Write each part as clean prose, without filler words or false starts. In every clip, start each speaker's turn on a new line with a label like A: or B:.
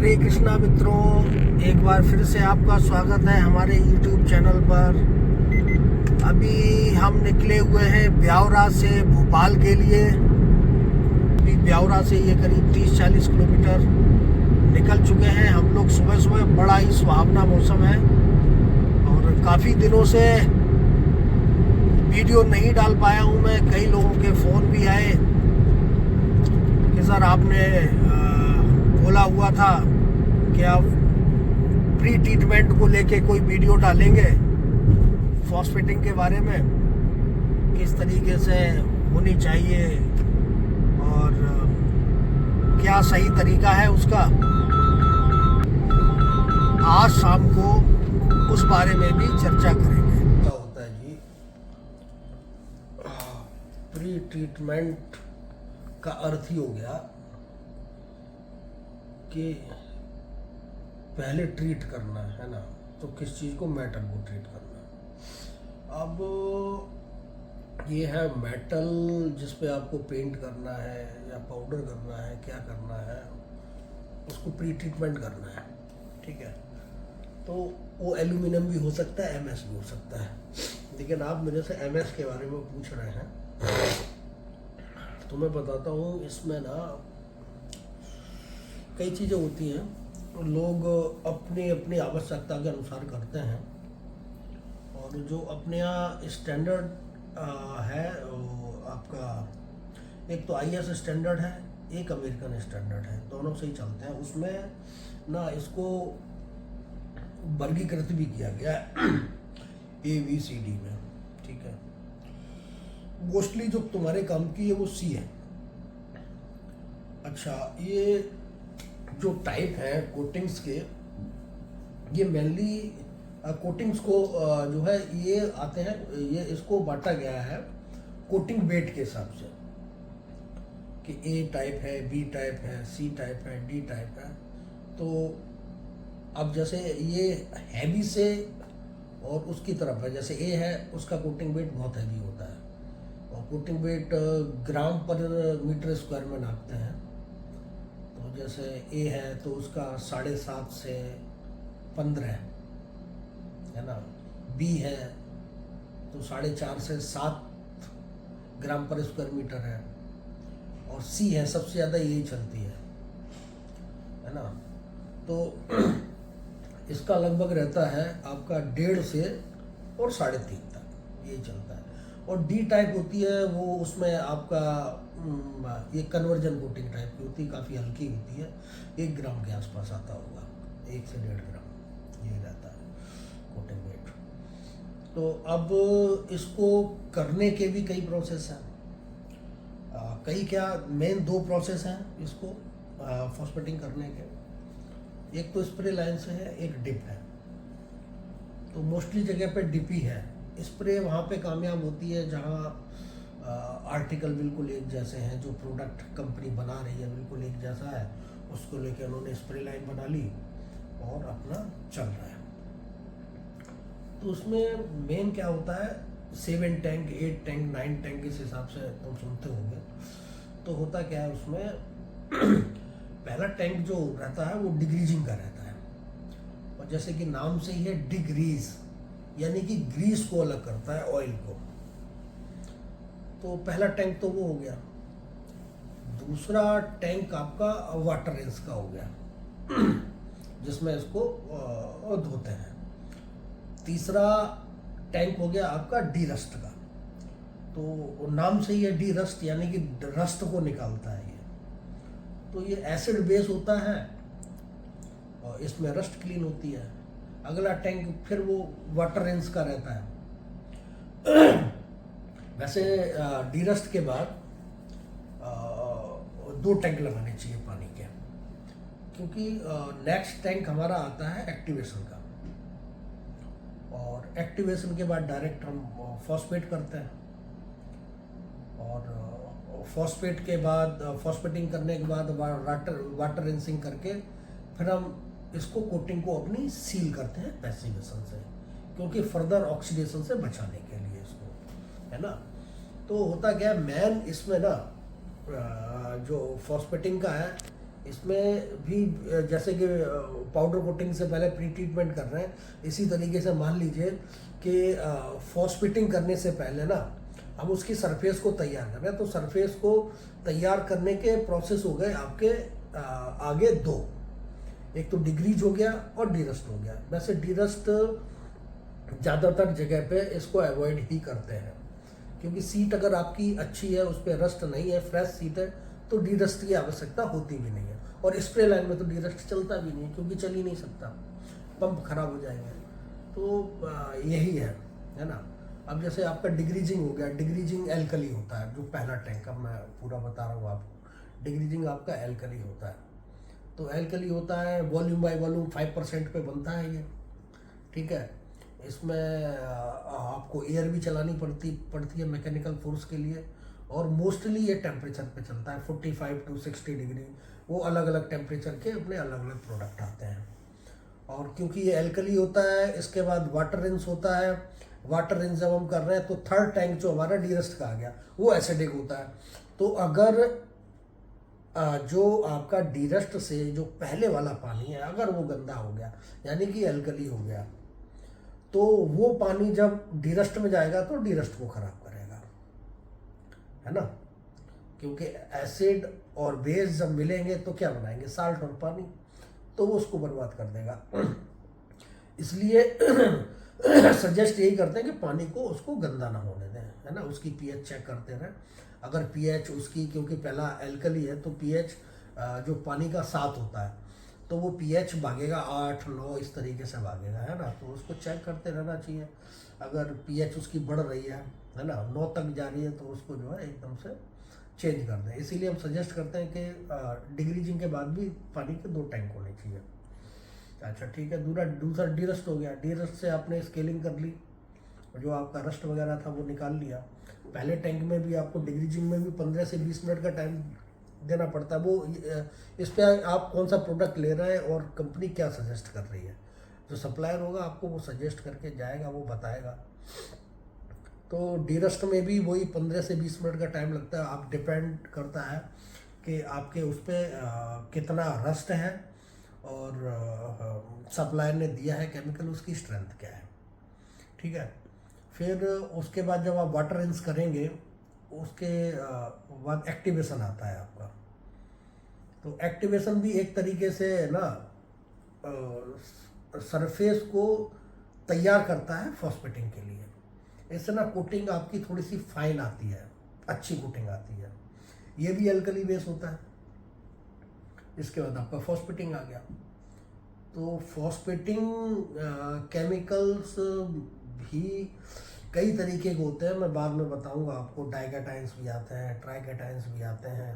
A: हरे कृष्णा मित्रों, एक बार फिर से आपका स्वागत है हमारे YouTube चैनल पर। अभी हम निकले हुए हैं ब्यावरा से भोपाल के लिए। अभी ब्यावरा से ये करीब 30-40 किलोमीटर निकल चुके हैं हम लोग। सुबह सुबह बड़ा ही सुहावना मौसम है और काफ़ी दिनों से वीडियो नहीं डाल पाया हूँ मैं। कई लोगों के फ़ोन भी आए कि सर आपने बोला हुआ था कि आप प्री ट्रीटमेंट को लेके कोई वीडियो डालेंगे, फॉस्फेटिंग के बारे में, किस तरीके से होनी चाहिए और क्या सही तरीका है उसका। आज शाम को उस बारे में भी चर्चा करेंगे। क्या होता है जी, प्री ट्रीटमेंट का अर्थ ही हो गया कि पहले ट्रीट करना है ना, तो किस चीज़ को, मेटल को ट्रीट करना। अब ये है मेटल जिस पे आपको पेंट करना है या पाउडर करना है, क्या करना है, उसको प्री ट्रीटमेंट करना है, ठीक है। तो वो एल्यूमिनियम भी हो सकता है, एमएस भी हो सकता है, लेकिन आप मेरे से एमएस के बारे में पूछ रहे हैं तो मैं बताता हूँ। इसमें ना कई चीज़ें होती हैं, लोग अपनी अपनी आवश्यकता के अनुसार करते हैं। और जो अपने यहाँ स्टैंडर्ड है आपका, एक तो आईएस स्टैंडर्ड है, एक अमेरिकन स्टैंडर्ड है, दोनों से ही चलते हैं। उसमें ना इसको वर्गीकृत भी किया गया है ABCD में, ठीक है। मोस्टली जो तुम्हारे काम की है वो C है। अच्छा, ये जो टाइप है कोटिंग्स के, ये मेनली कोटिंग्स को जो है ये आते हैं, ये इसको बांटा गया है कोटिंग वेट के हिसाब से कि A टाइप है, B टाइप है, C टाइप है, D टाइप है। तो अब जैसे ये हैवी से और उसकी तरफ है, जैसे A है उसका कोटिंग वेट बहुत हैवी होता है और कोटिंग वेट ग्राम पर मीटर स्क्वायर में नापते हैं। तो जैसे A है तो उसका 7.5 से 15 है ना, B है तो 4.5 से 7 ग्राम पर स्क्वायर मीटर है, और C है सबसे ज़्यादा यही चलती है ना। तो इसका लगभग रहता है आपका 1.5 से और 3.5 तक, यही चलता है। और D टाइप होती है वो, उसमें आपका ये कन्वर्जन कोटिंग टाइप की होती है, काफ़ी हल्की होती है, 1 ग्राम के आसपास आता होगा, 1 से 1.5 ग्राम ये रहता है कोटिंग वेट। तो अब इसको करने के भी कई प्रोसेस हैं, कई क्या मेन 2 प्रोसेस हैं इसको फॉस्फेटिंग करने के। एक तो स्प्रे लाइन से है, एक डिप है। तो मोस्टली जगह पे डिप ही है। स्प्रे वहाँ पे कामयाब होती है जहाँ आर्टिकल बिल्कुल एक जैसे हैं, जो प्रोडक्ट कंपनी बना रही है बिल्कुल एक जैसा है, उसको लेके उन्होंने स्प्रे लाइन बना ली और अपना चल रहा है। तो उसमें मेन क्या होता है, 7 टैंक, 8 टैंक, 9 टैंक, इस हिसाब से तुम सुनते होंगे। तो होता क्या है उसमें पहला टैंक जो रहता है वो डिग्रीजिंग का रहता है, और जैसे कि नाम से ही है डिग्रीज, यानी कि ग्रीस को अलग करता है, ऑयल को। तो पहला टैंक तो वो हो गया। दूसरा टैंक आपका वाटर रेंस का हो गया जिसमें इसको धोते हैं। तीसरा टैंक हो गया आपका डीरस्ट का। तो नाम से ही है डीरस्ट, यानी कि रस्ट को निकालता है ये। तो ये एसिड बेस होता है और इसमें रस्ट क्लीन होती है। अगला टैंक फिर वो वाटर रेंस का रहता है। वैसे डीरस्ट के बाद 2 टैंक लगाने चाहिए पानी के, क्योंकि नेक्स्ट टैंक हमारा आता है एक्टिवेशन का, और एक्टिवेशन के बाद डायरेक्ट हम फॉस्फेट करते हैं। और फॉस्फेट के बाद, फॉस्फेटिंग करने के बाद वाटर रिंसिंग करके फिर हम इसको कोटिंग को अपनी सील करते हैं पैसिवेशन से, क्योंकि फर्दर ऑक्सीडेशन से बचाने के लिए इसको, है ना। तो होता क्या है, मैन इसमें ना जो फॉस्फेटिंग का है इसमें भी जैसे कि पाउडर कोटिंग से पहले प्री ट्रीटमेंट कर रहे हैं, इसी तरीके से मान लीजिए कि फॉस्फेटिंग करने से पहले ना हम उसकी सरफेस को तैयार कर रहे हैं। तो सरफेस को तैयार करने के प्रोसेस हो गए आपके आगे दो, एक तो डिग्रीज हो गया और डीरस्ट हो गया। वैसे डीरस्ट ज़्यादातर जगह पे इसको अवॉइड ही करते हैं, क्योंकि सीट अगर आपकी अच्छी है, उस पर रस्ट नहीं है, फ्रेश सीट है, तो डीरस्ट की आवश्यकता होती भी नहीं है। और स्प्रे लाइन में तो डीरस्ट चलता भी नहीं है, क्योंकि चल ही नहीं सकता, पंप खराब हो जाएंगे। तो यही है ना। अब जैसे आपका डिग्रीजिंग हो गया, डिग्रीजिंग एल्कली होता है, जो पहला टैंक, अब मैं पूरा बता रहा हूँ आपको। डिग्रीजिंग आपका एल्कली होता है, तो एल्कली होता है वॉल्यूम बाय वॉल्यूम 5% पे बनता है ये, ठीक है। इसमें आपको एयर भी चलानी पड़ती है मैकेनिकल फोर्स के लिए, और मोस्टली ये टेम्परेचर पे चलता है 45 to 60 डिग्री। वो अलग अलग टेम्परेचर के अपने अलग अलग प्रोडक्ट आते हैं। और क्योंकि ये एल्कली होता है, इसके बाद वाटर रिंस होता है। वाटर रिंस जब हम कर रहे हैं तो थर्ड टैंक जो हमारा डीरस्ट का आ गया, वो एसिडिक होता है। तो अगर जो आपका डीरस्ट से जो पहले वाला पानी है, अगर वो गंदा हो गया, यानी कि एल्कली हो गया, तो वो पानी जब डीरस्ट में जाएगा तो डीरस्ट को खराब करेगा, है ना। क्योंकि एसिड और बेस जब मिलेंगे तो क्या बनाएंगे, साल्ट और पानी, तो वो उसको बर्बाद कर देगा। इसलिए सजेस्ट यही करते हैं कि पानी को उसको गंदा ना होने दें, है ना। उसकी पीएच चेक करते रहें। अगर पीएच उसकी, क्योंकि पहला एल्कली है, तो पीएच जो पानी का 7 होता है, तो वो पीएच भागेगा 8, 9 इस तरीके से भागेगा, है ना। तो उसको चेक करते रहना चाहिए। अगर पीएच उसकी बढ़ रही है ना, 9 तक जा रही है, तो उसको जो है एकदम से चेंज कर दें। इसीलिए हम सजेस्ट करते हैं कि डिग्रीजिंग के बाद भी पानी के 2 टैंक होने चाहिए। अच्छा ठीक है। दूसरा डीरस्ट हो गया। डीरस्ट से आपने स्केलिंग कर ली, जो आपका रस्ट वगैरह था वो निकाल लिया। पहले टैंक में भी आपको डिग्रीजिंग में भी 15 से 20 मिनट का टाइम देना पड़ता है। वो इस पर आप कौन सा प्रोडक्ट ले रहे हैं और कंपनी क्या सजेस्ट कर रही है, जो सप्लायर होगा आपको वो सजेस्ट करके जाएगा, वो बताएगा। तो डीरस्ट में भी वही 15 से 20 मिनट का टाइम लगता है। आप डिपेंड करता है कि आपके उस पर कितना रस्ट है और सप्लायर ने दिया है केमिकल, उसकी स्ट्रेंथ क्या है, ठीक है। फिर उसके बाद जब आप वाटर रिंस करेंगे, उसके बाद एक्टिवेशन आता है आपका। तो एक्टिवेशन भी एक तरीके से ना सरफेस को तैयार करता है फॉस्फेटिंग के लिए। इससे ना कोटिंग आपकी थोड़ी सी फाइन आती है, अच्छी कोटिंग आती है। ये भी एल्कली बेस होता है। इसके बाद आपका फॉस्फेटिंग आ गया। तो फॉस्फेटिंग केमिकल्स भी कई तरीके के होते हैं, मैं बाद में बताऊंगा आपको। डाइकैटाइंस भी आते हैं, ट्राइकैटाइंस भी आते हैं,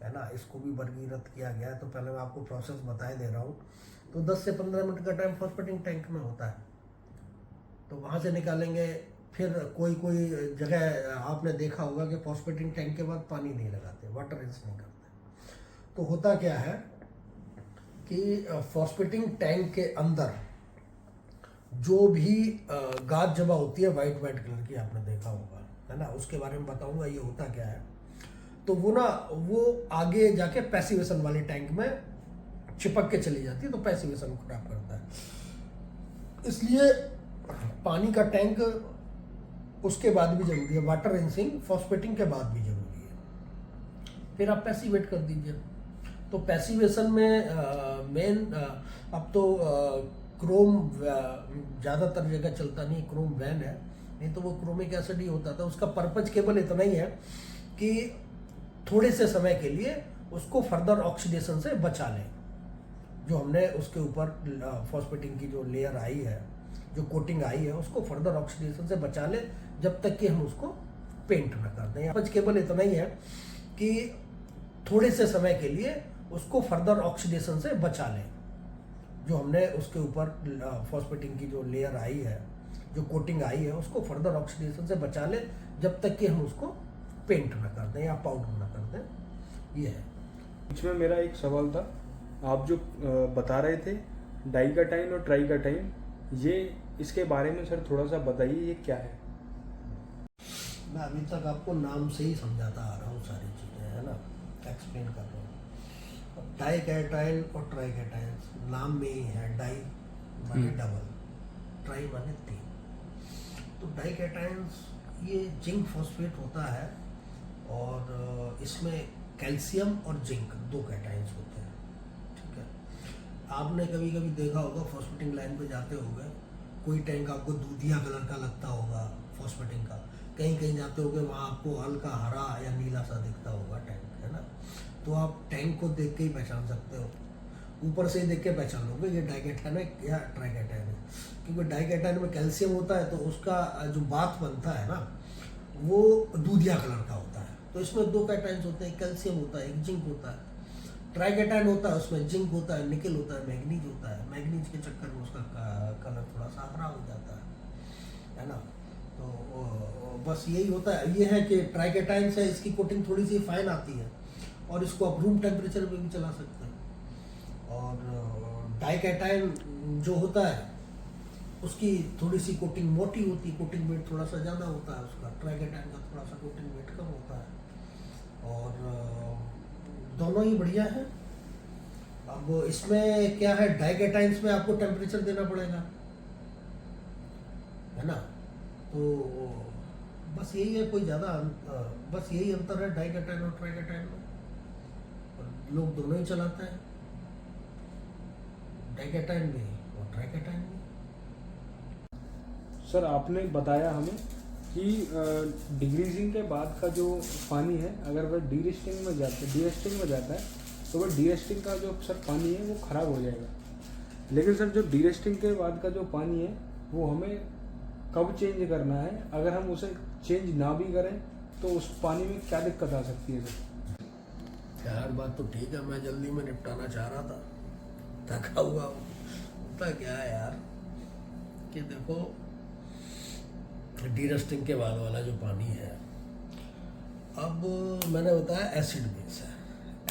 A: है ना। इसको भी वर्गीकृत किया गया है। तो पहले मैं आपको प्रोसेस बताए दे रहा हूँ। तो 10 से 15 मिनट का टाइम फॉस्फेटिंग टैंक में होता है। तो वहाँ से निकालेंगे। फिर कोई जगह आपने देखा होगा कि फॉस्फेटिंग टैंक के बाद पानी नहीं लगाते, वाटर रिंस नहीं करते। तो होता क्या है कि फॉस्फेटिंग टैंक के अंदर जो भी गाद जमा होती है वाइट कलर की, आपने देखा होगा, है ना। उसके बारे में बताऊंगा ये होता क्या है। तो वो आगे जाके पैसिवेशन वाले टैंक में चिपक के चली जाती है, तो पैसिवेशन को खराब करता है। इसलिए पानी का टैंक उसके बाद भी जरूरी है, वाटर रिंसिंग फॉस्फेटिंग के बाद भी जरूरी है। फिर आप पैसिवेट कर दीजिए। तो पैसिवेशन में मेन अब तो क्रोम ज़्यादातर जगह चलता नहीं, क्रोम वैन है, नहीं तो वो क्रोमिक एसिड ही होता था। उसका पर्पज केवल इतना ही है कि थोड़े से समय के लिए उसको फर्दर ऑक्सीडेशन से बचा लें। जो हमने उसके ऊपर फॉस्फेटिंग की जो लेयर आई है, जो कोटिंग आई है, उसको फर्दर ऑक्सीडेशन से बचा ले, जब तक कि हम उसको पेंट न कर दें। पर्पज केवल इतना ही है कि थोड़े से समय के लिए उसको फर्दर ऑक्सीडेशन से बचा लें। जो हमने उसके ऊपर फॉस्फेटिंग की जो लेयर आई है, जो कोटिंग आई है, उसको फर्दर ऑक्सीडेशन से बचा ले, जब तक कि हम उसको पेंट न कर दें या पाउडर न कर दें। ये है।
B: बीच में मेरा एक सवाल था, आप जो बता रहे थे डाइकैटाइन और ट्राइकैटाइन, ये इसके बारे में सर थोड़ा सा बताइए, ये क्या है।
A: मैं अभी तक आपको नाम से ही समझाता आ रहा हूँ सारी चीज़ें, है ना, एक्सप्लेन कर रहा हूँ। डाई कैटाइन और ट्राई कैटाइन नाम में ही है। डाई माने डबल, ट्राई माने 3। तो डाई कैटाइंस ये जिंक फॉस्फेट होता है और इसमें कैल्शियम और जिंक 2 कैटाइंस होते हैं। ठीक है, आपने कभी कभी देखा होगा फॉस्फेटिंग लाइन पे जाते होंगे, कोई टैंक आपको दूधिया कलर का लगता होगा फॉस्फेटिंग का, कहीं कहीं जाते होंगे वहाँ आपको हल्का हरा या नीला सा दिखता होगा टैंक, है ना। तो आप टैंक को देख के ही पहचान सकते हो, ऊपर से ही देख के पहचान लोगे ये डाइकैटाइन है या ट्राइकैटाइन है। क्योंकि डाइकैटाइन में कैल्शियम होता है तो उसका जो बाथ बनता है ना वो दूधिया कलर का होता है। तो इसमें 2 कैटाइन्स होते हैं, कैल्शियम होता है, एक जिंक होता है। ट्राइकैटाइन होता है उसमें जिंक होता है, निकल होता है, मैग्नीज होता है। मैग्नीज के चक्कर में उसका कलर थोड़ा सा हरा हो जाता है ना। तो बस यही होता है। ये है कि ट्राइकैटाइन से इसकी कोटिंग थोड़ी सी फाइन आती है और इसको आप रूम टेम्परेचर पे भी चला सकते हैं। और डाइकैटाइन जो होता है उसकी थोड़ी सी कोटिंग मोटी होती है, कोटिंग वेट थोड़ा सा ज़्यादा होता है उसका। ट्राइकैटाइन का थोड़ा सा कोटिंग वेट कम होता है और दोनों ही बढ़िया है। अब इसमें क्या है, डाइकैटाइंस में आपको टेम्परेचर देना पड़ेगा, है ना। तो बस यही है, कोई ज़्यादा बस यही अंतर है डाइकैटाइन और ट्राइकैटाइन में। लोग दोनों ही चलाते हैं, डाइकैटाइन भी और ट्राइकैटाइन भी।
B: सर आपने बताया हमें कि डिग्रीजिंग के बाद का जो पानी है अगर वह डीरेस्टिंग में जाता है तो वह डीरेस्टिंग का जो सर पानी है वो ख़राब हो जाएगा। लेकिन सर जो डीरेस्टिंग के बाद का जो पानी है वो हमें कब चेंज करना है? अगर हम उसे चेंज ना भी करें तो उस पानी में क्या दिक्कत आ सकती है सर?
A: यार बात तो ठीक है, मैं जल्दी में निपटाना चाह रहा था, थका हुआ हूँ। होता क्या है यार कि देखो डीरस्टिंग के बाद वाला जो पानी है, अब मैंने बताया एसिड बेस है।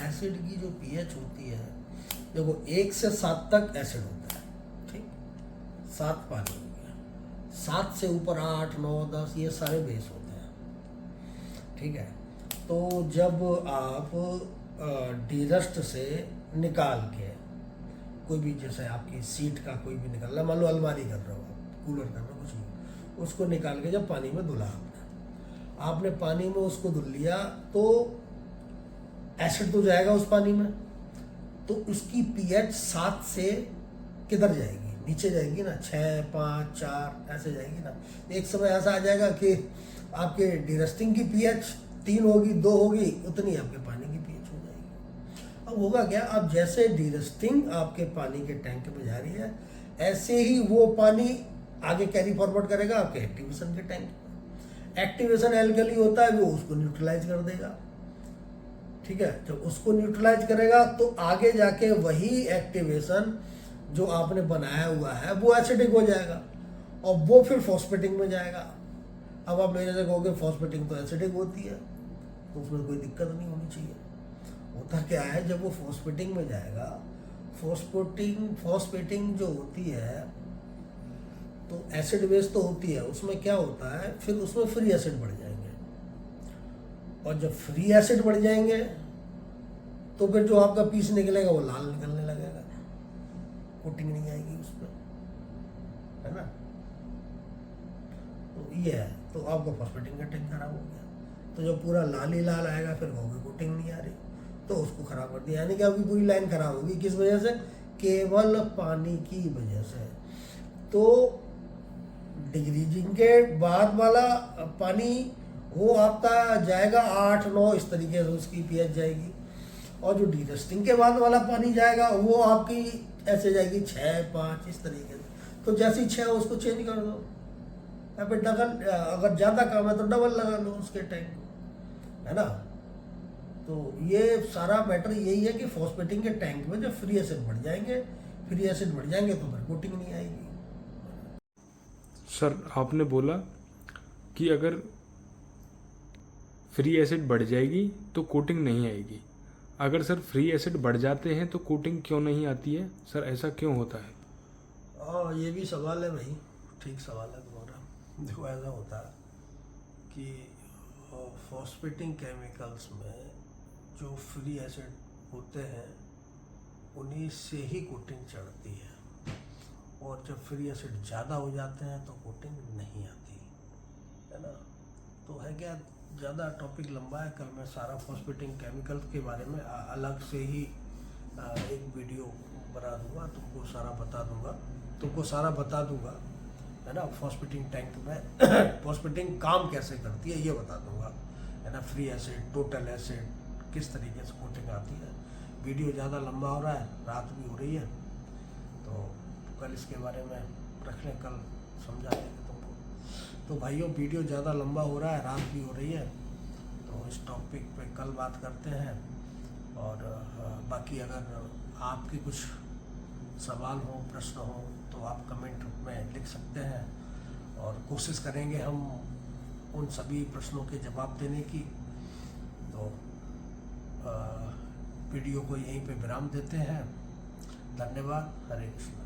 A: एसिड की जो पीएच होती है, देखो 1 से 7 तक एसिड होता है, ठीक, 7 पानी हो गया, 7 से ऊपर 8, 9, 10 ये सारे बेस होते हैं, ठीक है। तो जब आप डीरस्ट से निकाल के कोई भी, जैसे आपकी सीट का कोई भी निकालना, मान लो अलमारी कर रहे हो आप, कूलर कर रहे हो, कुछ भी, उसको निकाल के जब पानी में धुला आपने पानी में उसको धुल लिया तो एसिड तो जाएगा उस पानी में, तो उसकी पीएच 7 से किधर जाएगी, नीचे जाएगी ना, 6, 5, 4 ऐसे जाएगी ना। एक समय ऐसा आ जाएगा कि आपके डीरस्टिंग की पीएच 3 होगी, 2 होगी, उतनी आपके पानी की पीएच हो जाएगी। अब होगा क्या, अब जैसे डीरस्टिंग आपके पानी के टैंक में जा रही है, ऐसे ही वो पानी आगे कैरी फॉरवर्ड करेगा आपके एक्टिवेशन के टैंक में। एक्टिवेशन एल्कली होता है, वो उसको न्यूट्रलाइज कर देगा, ठीक है। जब उसको न्यूट्रलाइज करेगा तो आगे जाके वही एक्टिवेशन जो आपने बनाया हुआ है वो एसिडिक हो जाएगा और वो फिर फॉस्फेटिंग में जाएगा। अब आप मेरे से कहोगे फॉस्फेटिंग तो एसिडिक होती है, तो उसमें कोई दिक्कत नहीं होनी चाहिए। होता क्या है, जब वो फॉस्फेटिंग में जाएगा, फॉस्फेटिंग जो होती है तो एसिड बेस तो होती है, उसमें क्या होता है, फिर उसमें फ्री एसिड बढ़ जाएंगे, और जब फ्री एसिड बढ़ जाएंगे तो फिर जो आपका पीस निकलेगा वो लाल निकलने लगेगा, कोटिंग नहीं आएगी उस पर, है ना। तो ये है, तो आपका फॉस्फेटिंग का टैंक खराब हो गया। तो जब पूरा लाल ही लाल आएगा फिर कहोगे कोटिंग नहीं आ रही, तो उसको खराब कर दिया, यानी कि आपकी पूरी लाइन खराब होगी। किस वजह से? केवल पानी की वजह से। तो डिग्रीजिंग के बाद वाला पानी वो आपका जाएगा 8, 9 इस तरीके से उसकी पीएच जाएगी, और जो डीरस्टिंग के बाद वाला पानी जाएगा वो आपकी ऐसे जाएगी 6, 5 इस तरीके से। तो जैसी 6 उसको चेंज कर दो, या फिर डबल, अगर ज़्यादा कम है तो डबल लगा लो उसके टैंक, है ना। तो ये सारा मैटर यही है कि फॉस्फेटिंग के टैंक में जब फ्री एसिड बढ़ जाएंगे तो फिर कोटिंग नहीं आएगी।
B: सर आपने बोला कि अगर फ्री एसिड बढ़ जाएगी तो कोटिंग नहीं आएगी। अगर सर फ्री एसिड बढ़ जाते हैं तो कोटिंग क्यों नहीं आती है सर, ऐसा क्यों होता है?
A: ये भी सवाल है भाई, ठीक सवाल है तुम्हारा। देखो ऐसा होता है कि फॉस्फेटिंग केमिकल्स में जो फ्री एसिड होते हैं उन्हीं से ही कोटिंग चढ़ती है, और जब फ्री एसिड ज़्यादा हो जाते हैं तो कोटिंग नहीं आती है ना। तो है क्या, ज़्यादा टॉपिक लंबा है, कल मैं सारा फॉस्फेटिंग केमिकल के बारे में अलग से ही एक वीडियो बना दूंगा, तुमको सारा बता दूंगा है ना। फॉस्फेटिंग टैंक में फॉस्फेटिंग काम कैसे करती है ये बता दूंगा है ना। फ्री एसिड, टोटल एसिड, किस तरीके से कोटिंग आती है। वीडियो ज़्यादा लंबा हो रहा है, रात भी हो रही है, तो कल इसके बारे में रख लें, कल समझा देंगे तुमको। तो भाइयों, वीडियो ज़्यादा लंबा हो रहा है, रात भी हो रही है, तो इस टॉपिक पे कल बात करते हैं। और बाकी अगर आपके कुछ सवाल हो, प्रश्न हो, तो आप कमेंट में लिख सकते हैं, और कोशिश करेंगे हम उन सभी प्रश्नों के जवाब देने की। तो वीडियो को यहीं पे विराम देते हैं। धन्यवाद। हरे कृष्णा।